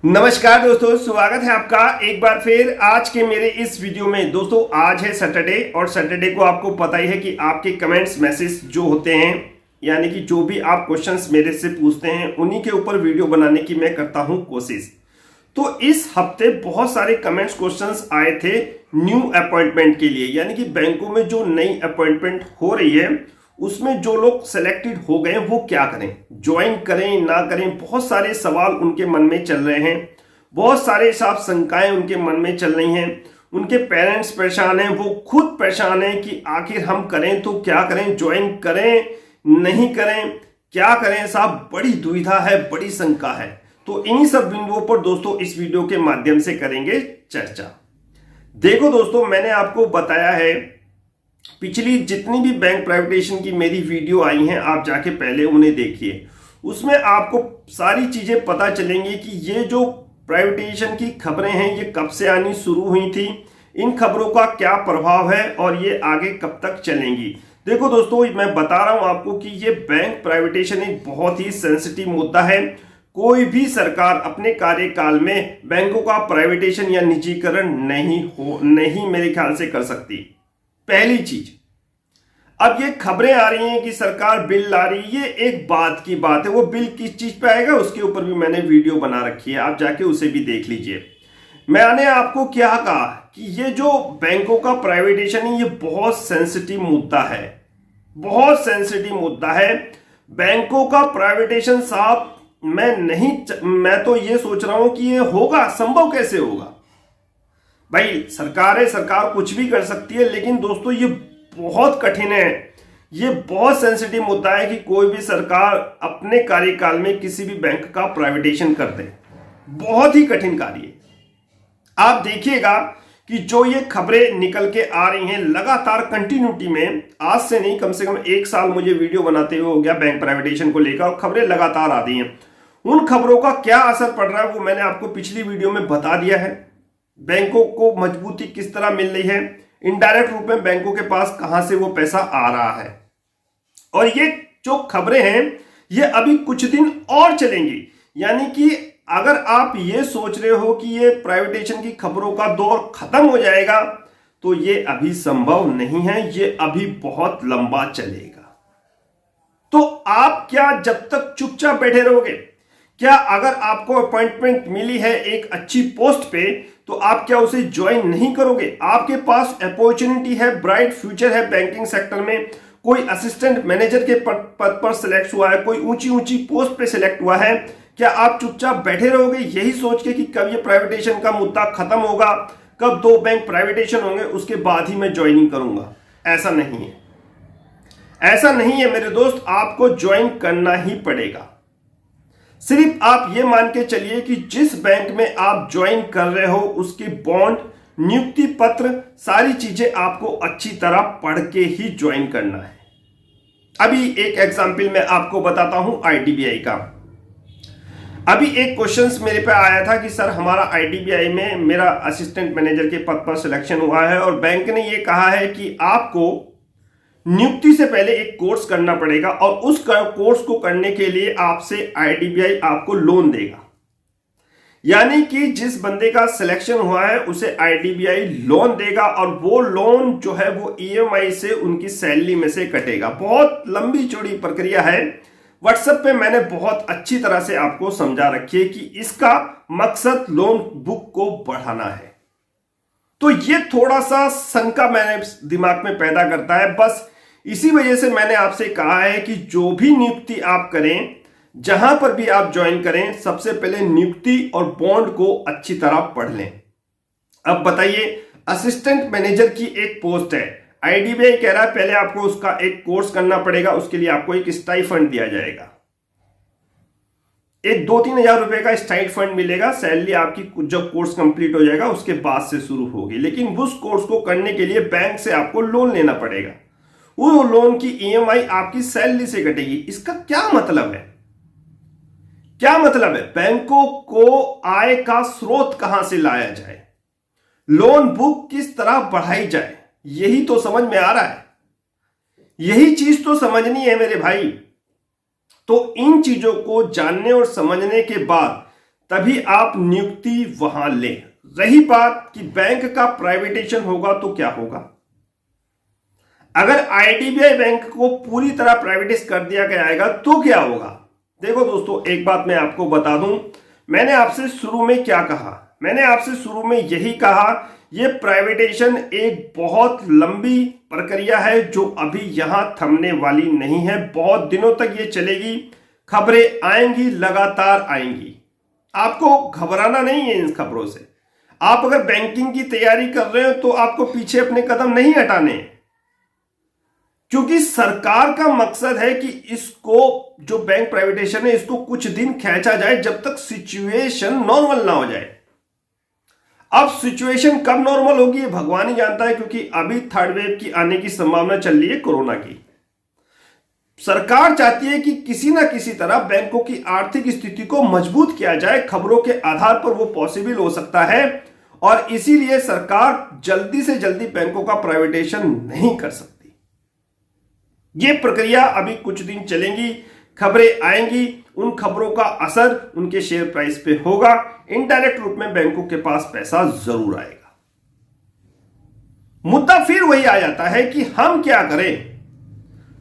नमस्कार दोस्तों, स्वागत है आपका एक बार फिर आज के मेरे इस वीडियो में। दोस्तों आज है सैटरडे और सैटरडे को आपको पता ही है कि आपके कमेंट्स मैसेज जो होते हैं, यानी कि जो भी आप क्वेश्चंस मेरे से पूछते हैं उन्हीं के ऊपर वीडियो बनाने की मैं करता हूं कोशिश। तो इस हफ्ते बहुत सारे कमेंट्स क्वेश्चंस आए थे न्यू अपॉइंटमेंट के लिए, यानी कि बैंकों में जो नई अपॉइंटमेंट हो रही है उसमें जो लोग सेलेक्टेड हो गए वो क्या करें, ज्वाइन करें ना करें। बहुत सारे सवाल उनके मन में चल रहे हैं, बहुत सारे साफ शंकाएं उनके मन में चल रही हैं। उनके पेरेंट्स परेशान हैं, वो खुद परेशान हैं कि आखिर हम करें तो क्या करें, ज्वाइन करें नहीं करें, क्या करें साहब। बड़ी दुविधा है, बड़ी शंका है। तो इन्हीं सब बिंदुओं पर दोस्तों इस वीडियो के माध्यम से करेंगे चर्चा। देखो दोस्तों, मैंने आपको बताया है पिछली जितनी भी बैंक प्राइवेटेशन की मेरी वीडियो आई हैं, आप जाके पहले उन्हें देखिए। उसमें आपको सारी चीजें पता चलेंगी कि ये जो प्राइवेटेशन की खबरें हैं ये कब से आनी शुरू हुई थी, इन खबरों का क्या प्रभाव है और ये आगे कब तक चलेंगी। देखो दोस्तों, मैं बता रहा हूं आपको कि ये बैंक प्राइवेटेशन एक बहुत ही सेंसिटिव मुद्दा है। कोई भी सरकार अपने कार्यकाल में बैंकों का प्राइवेटेशन या निजीकरण नहीं मेरे ख्याल से कर सकती। पहली चीज, अब ये खबरें आ रही हैं कि सरकार बिल ला रही है, ये एक बात की बात है। वो बिल किस चीज पे आएगा उसके ऊपर भी मैंने वीडियो बना रखी है, आप जाके उसे भी देख लीजिए। मैंने आपको क्या कहा कि ये जो बैंकों का प्राइवेटेशन है ये बहुत सेंसिटिव मुद्दा है, बहुत सेंसिटिव मुद्दा है। बैंकों का प्राइवेटेशन साहब मैं तो ये सोच रहा हूं कि ये होगा, संभव कैसे होगा भाई। सरकार है, सरकार कुछ भी कर सकती है, लेकिन दोस्तों ये बहुत कठिन है, ये बहुत सेंसिटिव मुद्दा है कि कोई भी सरकार अपने कार्यकाल में किसी भी बैंक का प्राइवेटेशन कर दे। बहुत ही कठिन कार्य है। आप देखिएगा कि जो ये खबरें निकल के आ रही हैं लगातार कंटिन्यूटी में, आज से नहीं कम से कम एक साल मुझे वीडियो बनाते हुए हो गया बैंक प्राइवेटेशन को लेकर, और खबरें लगातार आ रही हैं। उन खबरों का क्या असर पड़ रहा है वो मैंने आपको पिछली वीडियो में बता दिया है। बैंकों को मजबूती किस तरह मिल रही है, इनडायरेक्ट रूप में बैंकों के पास कहां से वो पैसा आ रहा है, और ये जो खबरें हैं ये अभी कुछ दिन और चलेंगी। यानी कि अगर आप ये सोच रहे हो कि ये प्राइवेटेशन की खबरों का दौर खत्म हो जाएगा तो ये अभी संभव नहीं है, ये अभी बहुत लंबा चलेगा। तो आप क्या जब तक चुपचाप बैठे रहोगे? क्या अगर आपको अपॉइंटमेंट मिली है एक अच्छी पोस्ट पे तो आप क्या उसे ज्वाइन नहीं करोगे? आपके पास अपॉर्चुनिटी है, ब्राइट फ्यूचर है बैंकिंग सेक्टर में। कोई असिस्टेंट मैनेजर के पद पर सिलेक्ट हुआ है, कोई ऊंची ऊंची पोस्ट पे सिलेक्ट हुआ है। क्या आप चुपचाप बैठे रहोगे यही सोच के कि कब ये प्राइवेटेशन का मुद्दा खत्म होगा, कब 2 बैंक प्राइवेटेशन होंगे उसके बाद ही मैं ज्वाइनिंग करूंगा? ऐसा नहीं है, ऐसा नहीं है मेरे दोस्त। आपको ज्वाइन करना ही पड़ेगा। सिर्फ आप ये मान के चलिए कि जिस बैंक में आप ज्वाइन कर रहे हो उसके बॉन्ड, नियुक्ति पत्र, सारी चीजें आपको अच्छी तरह पढ़ के ही ज्वाइन करना है। अभी एक एग्जांपल मैं आपको बताता हूं आईडीबीआई का। अभी एक क्वेश्चंस मेरे पे आया था कि सर हमारा आईडीबीआई में मेरा असिस्टेंट मैनेजर के पद पर सिलेक्शन हुआ है और बैंक ने ये कहा है कि आपको नियुक्ति से पहले एक कोर्स करना पड़ेगा और उस कोर्स को करने के लिए आपसे आईडीबीआई आपको लोन देगा। यानी कि जिस बंदे का सिलेक्शन हुआ है उसे आईडीबीआई लोन देगा और वो लोन जो है वो ईएमआई से उनकी सैलरी में से कटेगा। बहुत लंबी चौड़ी प्रक्रिया है। व्हाट्सएप पे मैंने बहुत अच्छी तरह से आपको समझा रखी है कि इसका मकसद लोन बुक को बढ़ाना है। तो ये थोड़ा सा शंका मैंने दिमाग में पैदा करता है। बस इसी वजह से मैंने आपसे कहा है कि जो भी नियुक्ति आप करें, जहां पर भी आप ज्वाइन करें, सबसे पहले नियुक्ति और बॉन्ड को अच्छी तरह पढ़ लें। अब बताइए, असिस्टेंट मैनेजर की एक पोस्ट है, आईडीबीआई कह रहा है पहले आपको उसका एक कोर्स करना पड़ेगा, उसके लिए आपको एक स्टाइफंड दिया जाएगा, एक 2-3 हजार रुपए का स्टाइफंड मिलेगा। सैलरी आपकी जब कोर्स कंप्लीट हो जाएगा उसके बाद से शुरू होगी, लेकिन उस कोर्स को करने के लिए बैंक से आपको लोन लेना पड़ेगा। वो लोन की ईएमआई आपकी सैलरी से कटेगी। इसका क्या मतलब है? क्या मतलब है? बैंकों को आय का स्रोत कहां से लाया जाए, लोन बुक किस तरह बढ़ाई जाए, यही तो समझ में आ रहा है। यही चीज तो समझनी है मेरे भाई। तो इन चीजों को जानने और समझने के बाद तभी आप नियुक्ति वहां लें। रही बात कि बैंक का प्राइवेटेशन होगा तो क्या होगा, अगर आईडीबीआई बैंक को पूरी तरह प्राइवेटाइज कर दिया जाएगा तो क्या होगा। देखो दोस्तों, एक बात मैं आपको बता दूं, मैंने आपसे शुरू में क्या कहा, मैंने आपसे शुरू में यही कहा, यह प्राइवेटाइजेशन एक बहुत लंबी प्रक्रिया है जो अभी यहां थमने वाली नहीं है, बहुत दिनों तक ये चलेगी, खबरें आएंगी, लगातार आएंगी। आपको घबराना नहीं है इन खबरों से। आप अगर बैंकिंग की तैयारी कर रहे हो तो आपको पीछे अपने कदम नहीं हटाने हैं, क्योंकि सरकार का मकसद है कि इसको, जो बैंक प्राइवेटाइजेशन है, इसको कुछ दिन खींचा जाए जब तक सिचुएशन नॉर्मल ना हो जाए। अब सिचुएशन कब नॉर्मल होगी ये भगवान ही जानता है, क्योंकि अभी थर्ड वेव की आने की संभावना चल रही है कोरोना की। सरकार चाहती है कि किसी ना किसी तरह बैंकों की आर्थिक स्थिति को मजबूत किया जाए, खबरों के आधार पर वो पॉसिबल हो सकता है, और इसीलिए सरकार जल्दी से जल्दी बैंकों का प्राइवेटाइजेशन नहीं कर सकती। ये प्रक्रिया अभी कुछ दिन चलेंगी, खबरें आएंगी, उन खबरों का असर उनके शेयर प्राइस पे होगा, इनडायरेक्ट रूप में बैंकों के पास पैसा जरूर आएगा। मुद्दा फिर वही आ जाता है कि हम क्या करें।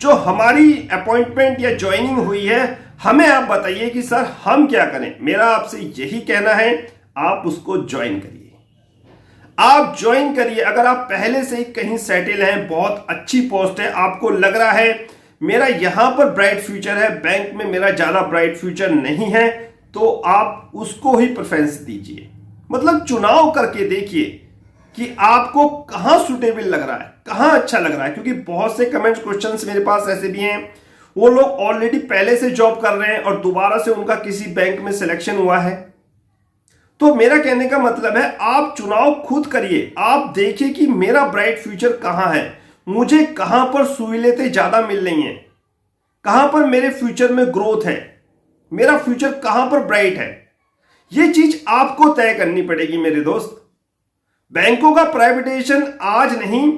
जो हमारी अपॉइंटमेंट या ज्वाइनिंग हुई है, हमें आप बताइए कि सर हम क्या करें। मेरा आपसे यही कहना है, आप उसको ज्वाइन करिए, आप ज्वाइन करिए। अगर आप पहले से ही कहीं सेटल हैं, बहुत अच्छी पोस्ट है, आपको लग रहा है मेरा यहां पर ब्राइट फ्यूचर है, बैंक में मेरा ज्यादा ब्राइट फ्यूचर नहीं है, तो आप उसको ही प्रेफरेंस दीजिए। मतलब चुनाव करके देखिए कि आपको कहां सुटेबल लग रहा है, कहां अच्छा लग रहा है। क्योंकि बहुत से कमेंट्स, क्वेश्चंस मेरे पास ऐसे भी हैं, वो लोग ऑलरेडी पहले से जॉब कर रहे हैं और दोबारा से उनका किसी बैंक में सिलेक्शन हुआ है। तो मेरा कहने का मतलब है, आप चुनाव खुद करिए, आप देखिए कि मेरा ब्राइट फ्यूचर कहां है, मुझे कहां पर सहूलियतें ज्यादा मिल रही हैं, कहां पर मेरे फ्यूचर में ग्रोथ है, मेरा फ्यूचर कहां पर ब्राइट है। यह चीज आपको तय करनी पड़ेगी मेरे दोस्त। बैंकों का प्राइवेटाइजेशन आज नहीं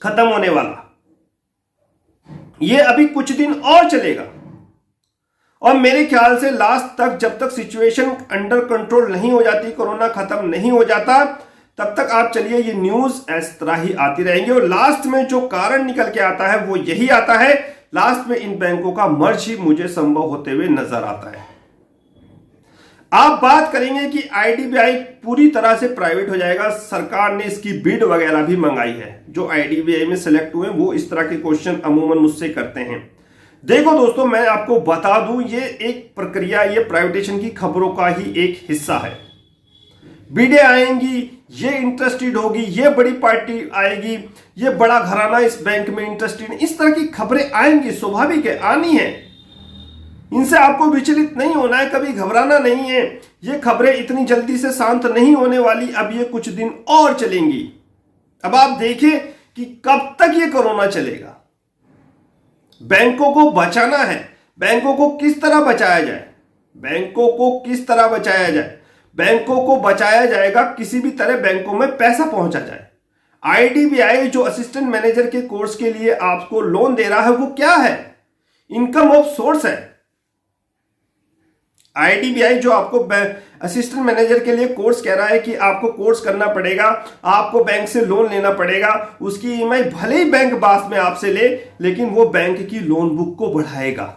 खत्म होने वाला, यह अभी कुछ दिन और चलेगा, और मेरे ख्याल से लास्ट तक, जब तक सिचुएशन अंडर कंट्रोल नहीं हो जाती, कोरोना खत्म नहीं हो जाता, तब तक आप चलिए ये न्यूज इस तरह ही आती रहेंगी। और लास्ट में जो कारण निकल के आता है वो यही आता है, लास्ट में इन बैंकों का मर्ज ही मुझे संभव होते हुए नजर आता है। आप बात करेंगे कि आईडीबीआई पूरी तरह से प्राइवेट हो जाएगा, सरकार ने इसकी बिड वगैरह भी मंगाई है। जो आईडीबीआई में सिलेक्ट हुए वो इस तरह के क्वेश्चन अमूमन मुझसे करते हैं। देखो दोस्तों, मैं आपको बता दूं, ये एक प्रक्रिया, ये प्राइवेटाइजेशन की खबरों का ही एक हिस्सा है। बिडें आएंगी, ये इंटरेस्टेड होगी, ये बड़ी पार्टी आएगी, ये बड़ा घराना इस बैंक में इंटरेस्टेड, इस तरह की खबरें आएंगी, स्वाभाविक है, आनी है। इनसे आपको विचलित नहीं होना है, कभी घबराना नहीं है। ये खबरें इतनी जल्दी से शांत नहीं होने वाली, अब ये कुछ दिन और चलेंगी। अब आप देखिए कि कब तक ये कोरोना चलेगा। बैंकों को बचाना है, बैंकों को किस तरह बचाया जाए, बैंकों को किस तरह बचाया जाए। बैंकों को बचाया जाएगा, किसी भी तरह बैंकों में पैसा पहुंचा जाए। आईडीबीआई जो असिस्टेंट मैनेजर के कोर्स के लिए आपको लोन दे रहा है, वो क्या है, इनकम ऑफ सोर्स है। आईडीबीआई जो आपको असिस्टेंट मैनेजर के लिए कोर्स कह रहा है कि आपको कोर्स करना पड़ेगा, आपको बैंक से लोन लेना पड़ेगा, उसकी ईएमआई भले ही बैंक बाद में आपसे ले, लेकिन वो बैंक की लोन बुक को बढ़ाएगा।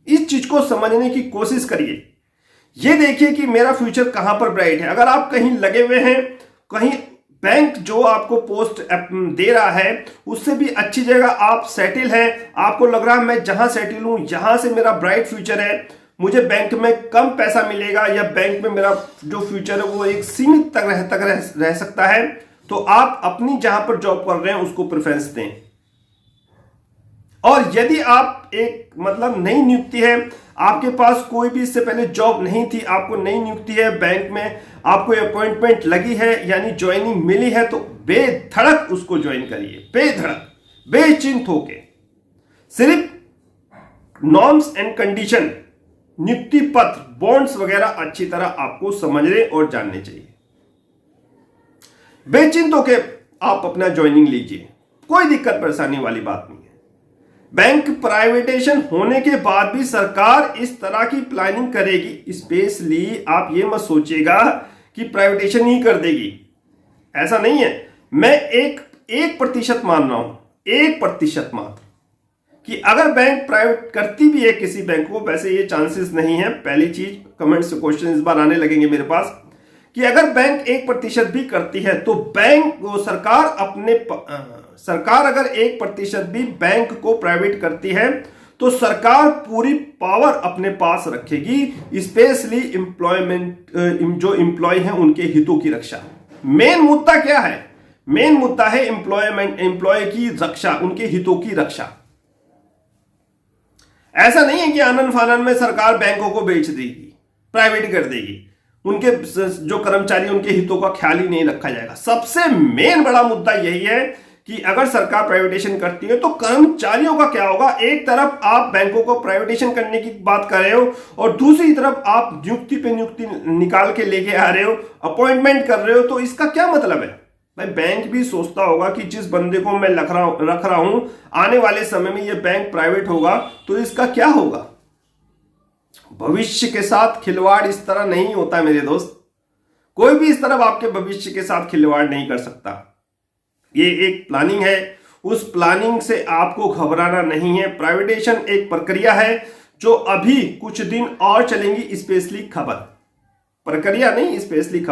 इस चीज को समझने की कोशिश करिए। ये देखिए कि मेरा फ्यूचर कहां पर ब्राइट है। अगर आप कहीं लगे हुए हैं, कहीं बैंक जो आपको पोस्ट दे रहा है उससे भी अच्छी जगह आप सेटल हैं, आपको लग रहा है मैं जहां सेटल हूं यहां से मेरा ब्राइट फ्यूचर है, मुझे बैंक में कम पैसा मिलेगा या बैंक में मेरा जो फ्यूचर है वो एक सीमित तक रह सकता है, तो आप अपनी जहां पर जॉब कर रहे हैं उसको प्रेफरेंस दें। और यदि आप एक मतलब नई नियुक्ति है, आपके पास कोई भी इससे पहले जॉब नहीं थी, आपको नई नियुक्ति है, बैंक में आपको अपॉइंटमेंट लगी है यानी ज्वाइनिंग मिली है, तो बेधड़क उसको ज्वाइन करिए, बेधड़क, बेचिंत होके। सिर्फ नॉर्म्स एंड कंडीशन, नियुक्ति पत्र, बॉन्ड्स वगैरह अच्छी तरह आपको समझने और जानने चाहिए। बेचिंत होके आप अपना ज्वाइनिंग लीजिए, कोई दिक्कत परेशानी वाली बात नहीं है। बैंक प्राइवेटेशन होने के बाद भी सरकार इस तरह की प्लानिंग करेगी। स्पेशली आप ये मत सोचिएगा कि प्राइवेटेशन ही कर देगी, ऐसा नहीं है। मैं एक प्रतिशत मान रहा हूं, 1% मात्र, कि अगर बैंक प्राइवेट करती भी है किसी बैंक को, वैसे ये चांसेस नहीं है। पहली चीज, कमेंट से क्वेश्चन इस बार आने लगेंगे मेरे पास कि अगर बैंक 1% भी करती है तो बैंक को सरकार अगर 1% भी बैंक को प्राइवेट करती है तो सरकार पूरी पावर अपने पास रखेगी, स्पेशली जो एम्प्लॉय हैं उनके हितों की रक्षा। मेन मुद्दा क्या है? मेन मुद्दा है एम्प्लॉय की रक्षा, उनके हितों की रक्षा। ऐसा नहीं है कि आनंद फानन में सरकार बैंकों को बेच देगी, प्राइवेट कर देगी, उनके जो कर्मचारी उनके हितों का ख्याल ही नहीं रखा जाएगा। सबसे मेन बड़ा मुद्दा यही है कि अगर सरकार प्राइवेटेशन करती है तो कर्मचारियों का क्या होगा। एक तरफ आप बैंकों को प्राइवेटेशन करने की बात कर रहे हो और दूसरी तरफ आप नियुक्ति पे नियुक्ति निकाल के लेके आ रहे हो, अपॉइंटमेंट कर रहे हो, तो इसका क्या मतलब है? भाई बैंक भी सोचता होगा कि जिस बंदे को मैं रख रहा हूं, आने वाले समय में ये बैंक प्राइवेट होगा तो इसका क्या होगा। भविष्य के साथ खिलवाड़ इस तरह नहीं होता मेरे दोस्त। कोई भी इस तरह आपके भविष्य के साथ खिलवाड़ नहीं कर सकता। ये एक प्लानिंग है, उस प्लानिंग से आपको घबराना नहीं है। प्राइवेटेशन एक प्रक्रिया है जो अभी कुछ दिन और चलेंगी। स्पेशली प्रक्रिया नहीं, स्पेशली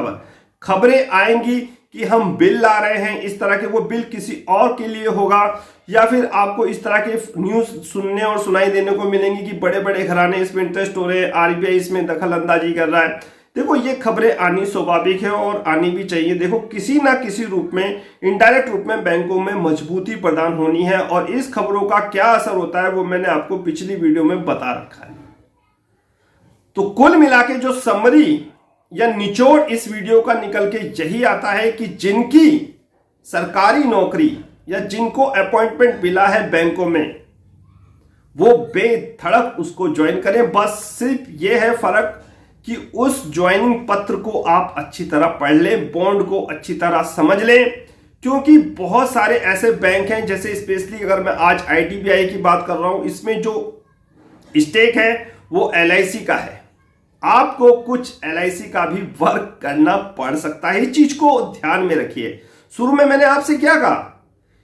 खबरें आएंगी कि हम बिल ला रहे हैं, इस तरह के वो बिल किसी और के लिए होगा, या फिर आपको इस तरह के न्यूज सुनने और सुनाई देने को मिलेंगी कि बड़े बड़े घराने इसमें इंटरेस्ट हो रहे हैं, आरबीआई इसमें दखल अंदाजी कर रहा है। देखो, ये खबरें आनी स्वाभाविक है और आनी भी चाहिए। देखो, किसी ना किसी रूप में, इनडायरेक्ट रूप में बैंकों में मजबूती प्रदान होनी है, और इस खबरों का क्या असर होता है वो मैंने आपको पिछली वीडियो में बता रखा है। तो कुल मिला के जो समरी या निचोड़ इस वीडियो का निकल के यही आता है कि जिनकी सरकारी नौकरी या जिनको अपॉइंटमेंट मिला है बैंकों में, वो बेधड़क उसको ज्वाइन करें। बस सिर्फ ये है फर्क कि उस ज्वाइनिंग पत्र को आप अच्छी तरह पढ़ लें, बॉन्ड को अच्छी तरह समझ लें, क्योंकि बहुत सारे ऐसे बैंक हैं, जैसे स्पेशली अगर मैं आज आईडीबीआई की बात कर रहा हूं, इसमें जो स्टेक है वो एलआईसी का है। आपको कुछ एलआईसी का भी वर्क करना पड़ सकता है। इस चीज को ध्यान में रखिए। शुरू में मैंने आपसे क्या कहा,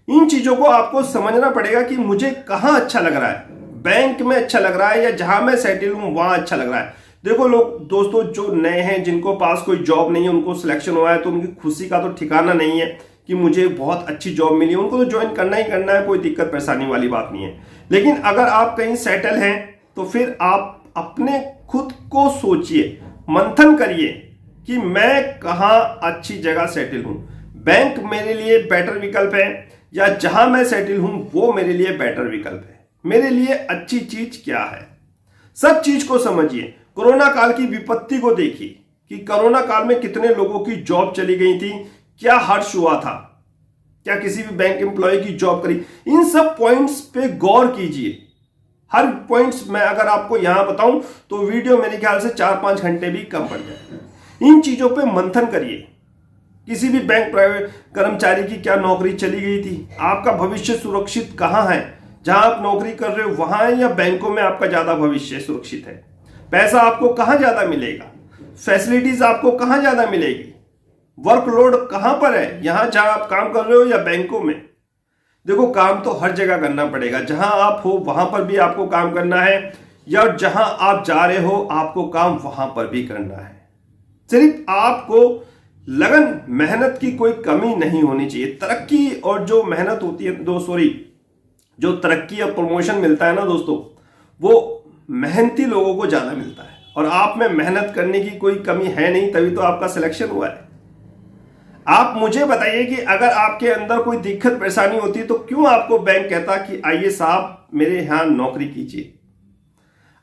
इन चीजों को आपको समझना पड़ेगा कि मुझे कहां अच्छा लग रहा है, बैंक में अच्छा लग रहा है या जहां मैं सेटल हूं वहां अच्छा लग रहा है। देखो दोस्तों, जो नए हैं, जिनको पास कोई जॉब नहीं है, उनको सिलेक्शन हुआ है तो उनकी खुशी का तो ठिकाना नहीं है कि मुझे बहुत अच्छी जॉब मिली है। उनको तो ज्वाइन करना ही करना है, कोई दिक्कत परेशानी वाली बात नहीं है। लेकिन अगर आप कहीं सेटल हैं तो फिर आप अपने खुद को सोचिए, मंथन करिए कि मैं कहां अच्छी जगह सेटल हूं। बैंक मेरे लिए बेटर विकल्प है या जहां मैं सेटल हूं वो मेरे लिए बेटर विकल्प है। मेरे लिए अच्छी चीज क्या है, सब चीज को समझिए। कोरोना काल की विपत्ति को देखिए कि कोरोना काल में कितने लोगों की जॉब चली गई थी, क्या हर्ष हुआ था, क्या किसी भी बैंक एम्प्लॉय की जॉब करी। इन सब पॉइंट्स पे गौर कीजिए। हर पॉइंट्स मैं अगर आपको यहां बताऊं तो वीडियो मेरे ख्याल से 4-5 घंटे भी कम पड़ जाए। इन चीजों पे मंथन करिए। किसी भी बैंक प्राइवेट कर्मचारी की क्या नौकरी चली गई थी, आपका भविष्य सुरक्षित कहां है, जहां आप नौकरी कर रहे हो वहां है या बैंकों में आपका ज्यादा भविष्य सुरक्षित है, पैसा आपको कहां ज्यादा मिलेगा, फैसिलिटीज आपको कहां ज्यादा मिलेगी, वर्कलोड कहां पर है, यहां जहां आप काम कर रहे हो या बैंकों में। देखो, काम तो हर जगह करना पड़ेगा, जहां आप हो वहां पर भी आपको काम करना है, या जहां आप जा रहे हो आपको काम वहां पर भी करना है। सिर्फ आपको लगन मेहनत की कोई कमी नहीं होनी चाहिए। तरक्की और जो मेहनत होती है जो तरक्की और प्रमोशन मिलता है ना दोस्तों, वो मेहनती लोगों को ज्यादा मिलता है, और आप में मेहनत करने की कोई कमी है नहीं, तभी तो आपका सिलेक्शन हुआ है। आप मुझे बताइए कि अगर आपके अंदर कोई दिक्कत परेशानी होती तो क्यों आपको बैंक कहता कि आइए साहब मेरे यहां नौकरी कीजिए।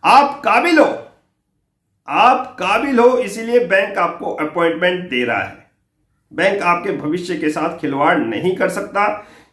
आप काबिल हो इसीलिए बैंक आपको अपॉइंटमेंट दे रहा है। बैंक आपके भविष्य के साथ खिलवाड़ नहीं कर सकता।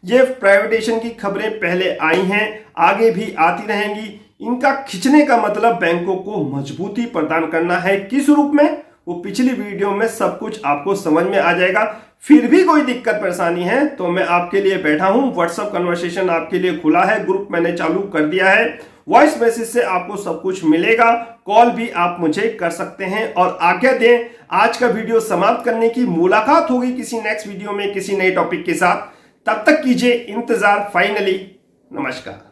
ये प्राइवेटेशन की खबरें पहले आई हैं, आगे भी आती रहेंगी। इनका खींचने का मतलब बैंकों को मजबूती प्रदान करना है। किस रूप में? वो पिछली वीडियो में सब कुछ आपको समझ में आ जाएगा। फिर भी कोई दिक्कत परेशानी है तो मैं आपके लिए बैठा हूं, व्हाट्सएप कन्वर्सेशन आपके लिए खुला है, ग्रुप मैंने चालू कर दिया है, वॉइस मैसेज से आपको सब कुछ मिलेगा, कॉल भी आप मुझे कर सकते हैं। और आज्ञा दें, आज का वीडियो समाप्त करने की, मुलाकात होगी किसी नेक्स्ट वीडियो में किसी नए टॉपिक के साथ। तब तक कीजिए इंतजार। फाइनली नमस्कार।